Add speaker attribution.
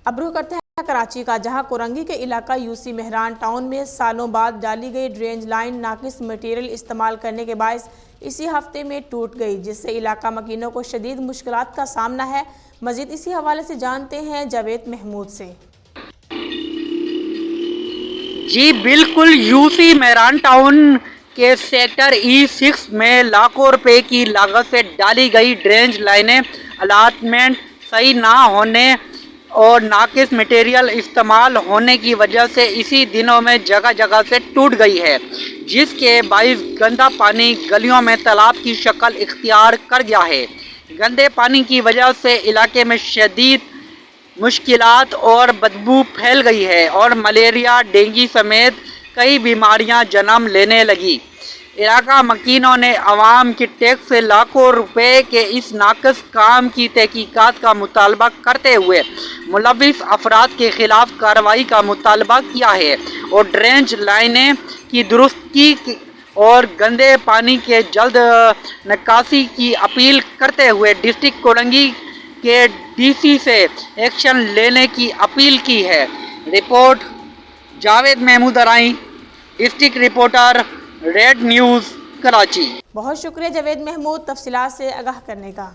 Speaker 1: اب رخ کرتے ہیں کراچی کا، جہاں کورنگی کے علاقہ یوسی مہران ٹاؤن میں سالوں بعد ڈالی گئی ڈرینج لائن ناقص مٹیریل استعمال کرنے کے باعث اسی ہفتے میں ٹوٹ گئی، جس سے علاقہ مکینوں کو شدید مشکلات کا سامنا ہے۔ مزید اسی حوالے سے جانتے ہیں جاوید محمود سے۔
Speaker 2: جی بالکل، یوسی مہران ٹاؤن کے سیکٹر E6 میں لاکھوں روپے کی لاگت سے ڈالی گئی ڈرینج لائنیں الاٹمنٹ صحیح نہ ہونے اور ناقص مٹیریل استعمال ہونے کی وجہ سے اسی دنوں میں جگہ جگہ سے ٹوٹ گئی ہے، جس کے باعث گندا پانی گلیوں میں تالاب کی شکل اختیار کر گیا ہے۔ گندے پانی کی وجہ سے علاقے میں شدید مشکلات اور بدبو پھیل گئی ہے اور ملیریا، ڈینگی سمیت کئی بیماریاں جنم لینے لگی۔ علاقہ مکینوں نے عوام کی ٹیکس سے لاکھوں روپے کے اس ناقص کام کی تحقیقات کا مطالبہ کرتے ہوئے ملوث افراد کے خلاف کارروائی کا مطالبہ کیا ہے اور ڈرینج لائنیں کی درستگی اور گندے پانی کے جلد نکاسی کی اپیل کرتے ہوئے ڈسٹرکٹ کورنگی کے DC سے ایکشن لینے کی اپیل کی ہے۔ Report Javed Mahmood Arain, district reporter, Red News, Karachi.
Speaker 1: بہت شکریہ جاوید محمود تفصیلات سے آگاہ کرنے کا۔